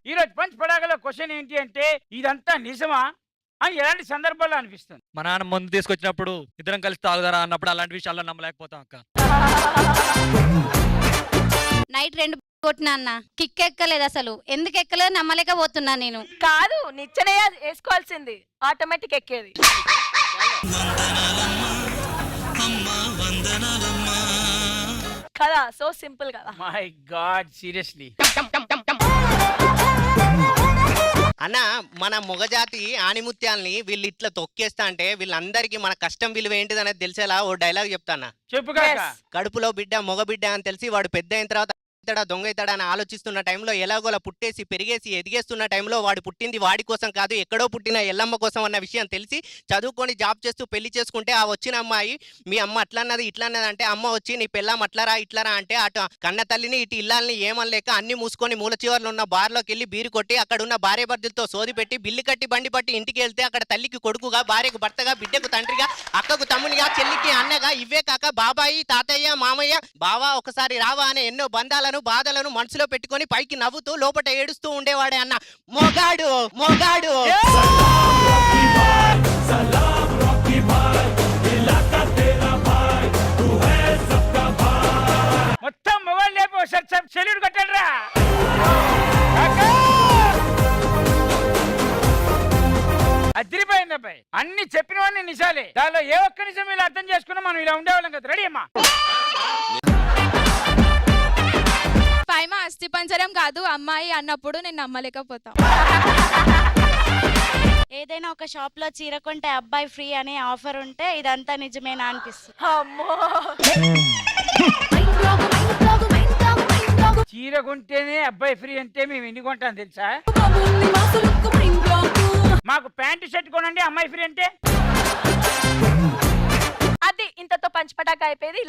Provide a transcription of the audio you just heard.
ఈ రోజు punch పడాగలో question ఏంటి అంటే ఇదంతా నిజమా అని ఎలాంటి సందర్భాల్లో అనిపిస్తుంది? మా నాన్న ముందు తీసుకొచ్చినప్పుడు ఇద్దరం కలిసి తాగుదారా అన్నప్పుడు అలాంటి విషయాల్లో నమ్మలేకపోతాం అక్క. నైట్ 2 కొట్టినా అన్న, కిక్ ఎక్కలేదు అసలు. ఎందుకు ఎక్కలేదు నమ్మలేకపోతున్నా నేను. కాదు, నిచ్చెన వేసుకోవాల్సింది, ఆటోమేటిక్ ఎక్కేది. కదా, సో సింపుల్ కదా. My God, seriously. అన్న మన మొగజాతి ఆణిముత్యాల్ని వీళ్ళు ఇట్లా తొక్కేస్తా అంటే వీళ్ళందరికీ మన కష్టం విలువ ఏంటిది అనేది తెలిసేలా ఓ డైలాగ్ చెప్తానా. చెప్పు కాక. కడుపులో బిడ్డ మొగ బిడ్డ అని తెలిసి వాడు పెద్ద అయిన తర్వాత ఇతడా దొంగ ఇతడా అని ఆలోచిస్తున్న టైంలో ఎలాగోలా పుట్టేసి పెరిగేసి ఎదిగేస్తున్న టైంలో వాడు పుట్టింది వాడి కోసం కాదు, ఎక్కడో పుట్టిన ఎల్లమ్మ కోసం అన్న విషయం తెలిసి చదువుకొని జాబ్ చేస్తూ పెళ్లి చేసుకుంటే ఆ వచ్చిన అమ్మాయి మీ అమ్మ అట్లన్నది ఇట్లన్నది అంటే అమ్మ వచ్చి నీ పెళ్ళాం అట్లరా ఇట్లరా అంటే అటు కన్న తల్లిని ఇటు ఇల్లాలని ఏమనలేక అన్ని మూసుకొని మూల చివర్లో ఉన్న బార్లోకి వెళ్ళి బీరు కొట్టి అక్కడ ఉన్న భార్య భర్తలతో సోది పెట్టి బిల్లు కట్టి బండి పట్టి ఇంటికి వెళ్తే అక్కడ తల్లికి కొడుకుగా, భార్యకు భర్తగా, బిడ్డకు తండ్రిగా, అక్కకు తమ్మునిగా, చెల్లికి అన్నగా, ఇవే కాక బాబాయి, తాతయ్య, మామయ్య, బావా ఒకసారి రావా అనే ఎన్నో బంధాలను బాధలను మనసులో పెట్టుకొని పైకి నవ్వుతూ లోపట ఏడుస్తూ ఉండేవాడే అన్న మొగాడు. మొగాడు మొత్తం మొబైల్ లేపు ఒకసారి సెల్యూట్ కట్టండిరా. అదిరిపోయింది అబ్బాయి. అన్ని చెప్పినవన్నీ నిజాలే. దానిలో ఏ ఒక్క నిజం ఇలా అర్థం చేసుకున్నా మనం ఇలా ఉండేవాళ్ళం కదా. రెడీ అమ్మా? పైమ అస్థి పంజరం కాదు అమ్మాయి అన్నప్పుడు నేను నమ్మలేకపోతా. ఏదైనా ఒక షాప్ లో చీర కొంటే అబ్బాయి ఫ్రీ అనే ఆఫర్ ఉంటే ఇదంతా నిజమేనా అనిపిస్తుంది. అమ్మో, చీర కొంటేనే అబ్బాయి ఫ్రీ అంటే మేము ఎన్ని కొంటాం తెలుసా? మాకు ప్యాంటు షర్ట్ కొనండి అమ్మాయి ఫ్రీ అంటే. అది ఇంతతో పంచపటాక అయిపోయేది.